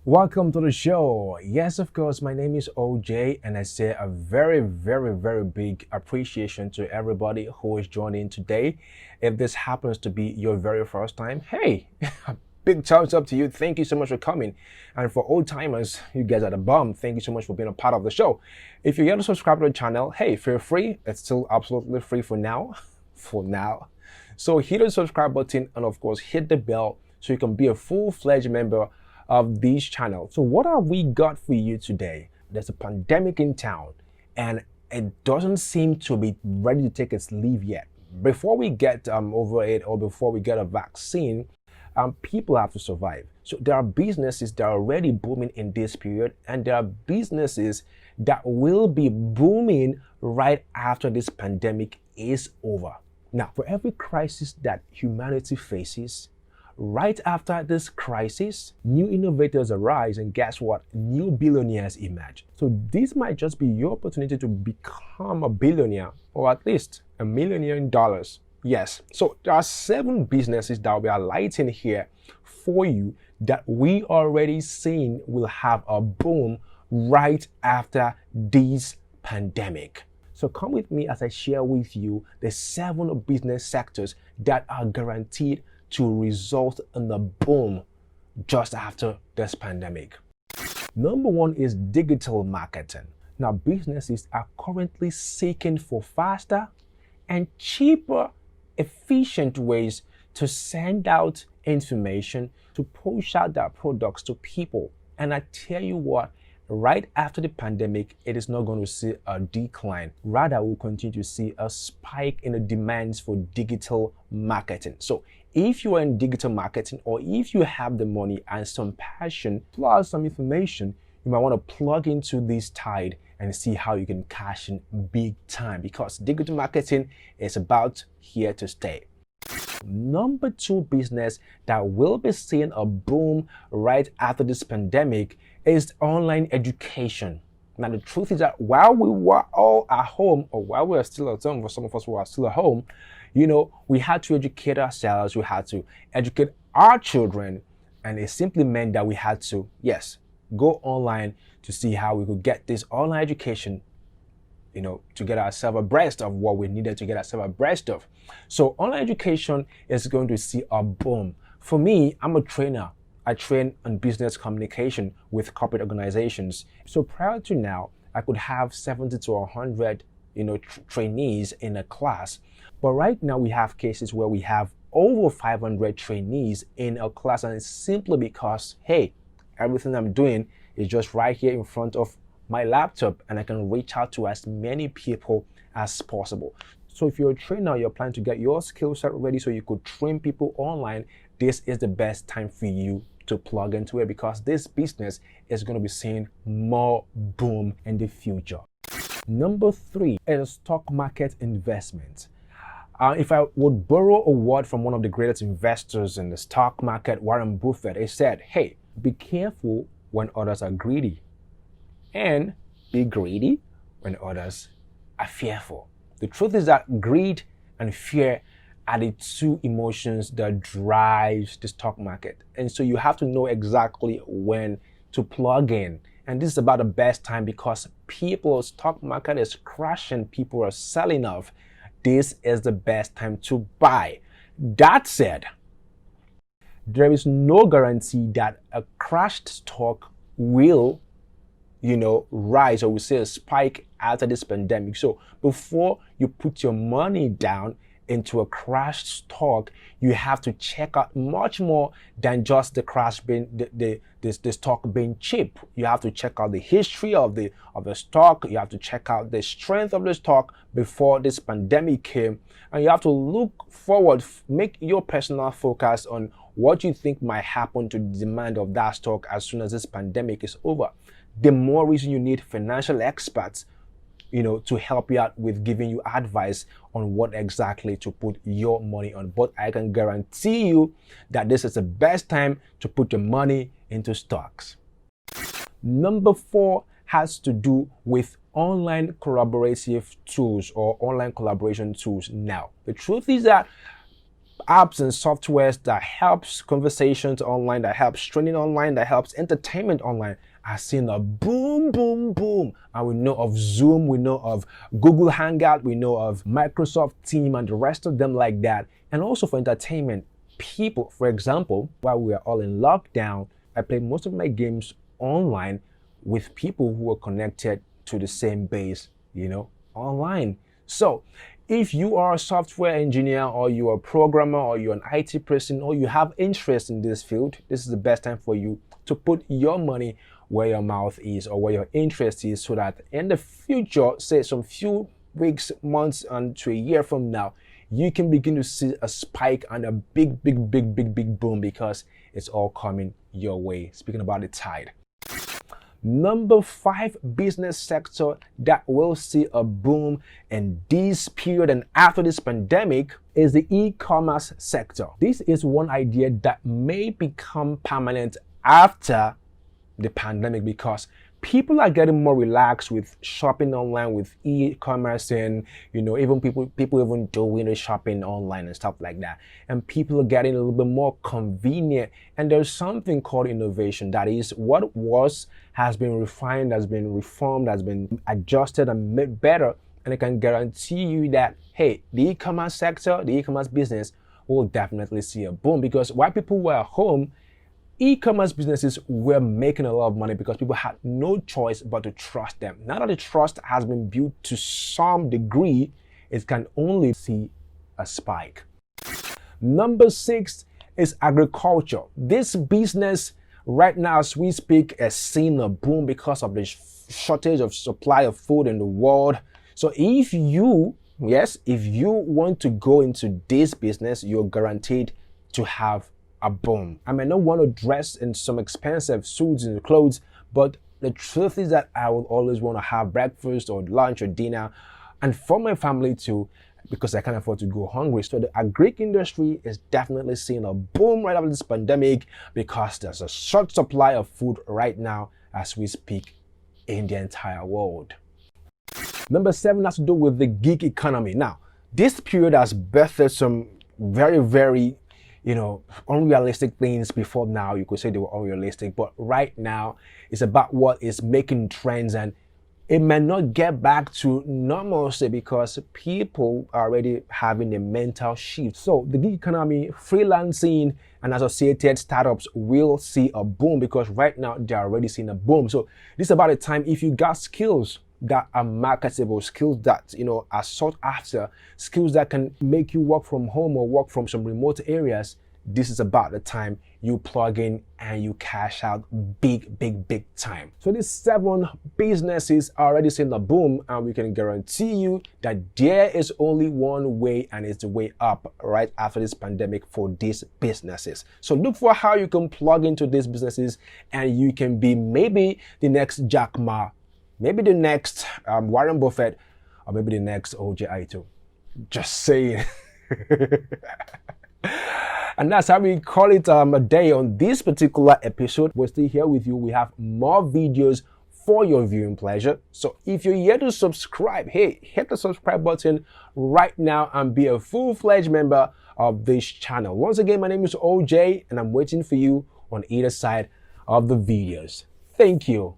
Welcome to the show. Yes, of course, my name is Ojay, and I say a very big appreciation to everybody who is joining today. If this happens to be your very first time, hey, big thumbs up to you. Thank you so much for coming. And for old timers, you guys are the bomb. Thank you so much for being a part of the show. If you're yet to subscribe to the channel, hey, feel free. It's still absolutely free for now. For now. So hit the subscribe button and of course hit the bell so you can be a full-fledged member of this channel. So what have we got for you today? There's a pandemic in town and it doesn't seem to be ready to take its leave yet. Before we get over it, or before we get a vaccine, people have to survive. So there are businesses that are already booming in this period, and there are businesses that will be booming right after this pandemic is over. Now, for every crisis that humanity faces, right after this crisis, new innovators arise, and guess what? New billionaires emerge. So this might just be your opportunity to become a billionaire, or at least $1 million. Yes. So there are 7 businesses that we are lighting here for you that we already seen will have a boom right after this pandemic. So come with me as I share with you the 7 business sectors that are guaranteed to result in a boom just after this pandemic. Number 1 is digital marketing. Now, businesses are currently seeking for faster and cheaper, efficient ways to send out information, to push out their products to people. And I tell you what, right after the pandemic, it is not going to see a decline. Rather, we'll continue to see a spike in the demands for digital marketing. So if you are in digital marketing, or if you have the money and some passion plus some information, you might want to plug into this tide and see how you can cash in big time, because digital marketing is about here to stay. Number 2 business that will be seeing a boom right after this pandemic is online education. Now, the truth is that while we were all at home, or while we are still at home, for some of us who are still at home, we had to educate ourselves, we had to educate our children, and it simply meant that we had to, yes, go online to see how we could get this online education, to get ourselves abreast of what we needed to get ourselves abreast of. So online education is going to see a boom. For me, I'm a trainer. I train on business communication with corporate organizations. So prior to now, I could have 70 to 100, trainees in a class. But right now we have cases where we have over 500 trainees in a class, and it's simply because, hey, everything I'm doing is just right here in front of my laptop, and I can reach out to as many people as possible. So if you're a trainer, you're planning to get your skill set ready so you could train people online, this is the best time for you to plug into it, because this business is going to be seeing more boom in the future. Number 3 is stock market investment. If I would borrow a word from one of the greatest investors in the stock market, Warren Buffett, he said, hey, be careful when others are greedy, and be greedy when others are fearful. The truth is that greed and fear are the 2 emotions that drives the stock market. And so you have to know exactly when to plug in. And this is about the best time, because stock market is crashing, people are selling off. This is the best time to buy. That said, there is no guarantee that a crashed stock will rise, or we say a spike after this pandemic. So before you put your money down into a crashed stock, you have to check out much more than just the crash being the stock being cheap. You have to check out the history of the stock. You have to check out the strength of the stock before this pandemic came, and you have to look forward, make your personal focus on what you think might happen to the demand of that stock as soon as this pandemic is over. The more reason you need financial experts, to help you out with giving you advice on what exactly to put your money on. But I can guarantee you that this is the best time to put your money into stocks. Number 4 has to do with online collaborative tools, or online collaboration tools. Now, the truth is that apps and softwares that helps conversations online, that helps training online, that helps entertainment online are seeing a boom, boom, boom. And we know of Zoom, we know of Google Hangout, we know of Microsoft Team and the rest of them like that. And also for entertainment, people, for example, while we are all in lockdown, I play most of my games online with people who are connected to the same base, online. So if you are a software engineer or you're a programmer or you're an IT person or you have interest in this field, this is the best time for you to put your money where your mouth is or where your interest is, so that in the future, say some few weeks, months, and to a year from now, you can begin to see a spike and a big boom, because it's all coming your way. Speaking about the tide. Number 5 business sector that will see a boom in this period and after this pandemic is the e-commerce sector. This is one idea that may become permanent after the pandemic, because people are getting more relaxed with shopping online, with e-commerce, and even people even doing the shopping online and stuff like that. And people are getting a little bit more convenient. And there's something called innovation. That is, what has been refined, has been reformed, has been adjusted and made better. And I can guarantee you that, hey, the e-commerce sector, the e-commerce business will definitely see a boom, because while people were at home, e-commerce businesses were making a lot of money because people had no choice but to trust them. Now that the trust has been built to some degree, it can only see a spike. Number 6 is agriculture. This business right now, as we speak, is seeing a boom because of the shortage of supply of food in the world. So if you want to go into this business, you're guaranteed to have a boom. I may not want to dress in some expensive suits and clothes, but the truth is that I will always want to have breakfast or lunch or dinner, and for my family too, because I can't afford to go hungry. So the agric industry is definitely seeing a boom right after this pandemic, because there's a short supply of food right now as we speak in the entire world. Number 7 has to do with the gig economy. Now, this period has birthed some very unrealistic things. Before now, you could say they were unrealistic, but right now it's about what is making trends, and it may not get back to normalcy because people are already having a mental shift. So the gig economy, freelancing, and associated startups will see a boom, because right now they're already seeing a boom. So this is about the time, if you got skills that are marketable, skills that are sought after, skills that can make you work from home or work from some remote areas, this is about the time you plug in and you cash out big time. So these 7 businesses are already seeing a boom, and we can guarantee you that there is only one way, and it's the way up right after this pandemic for these businesses. So look for how you can plug into these businesses, and you can be maybe the next Jack Ma, maybe the next Warren Buffett, or maybe the next Ojay Aito. Just saying. And that's how we call it a day on this particular episode. We're still here with you. We have more videos for your viewing pleasure. So if you're here to subscribe, hey, hit the subscribe button right now and be a full-fledged member of this channel. Once again, my name is Ojay, and I'm waiting for you on either side of the videos. Thank you.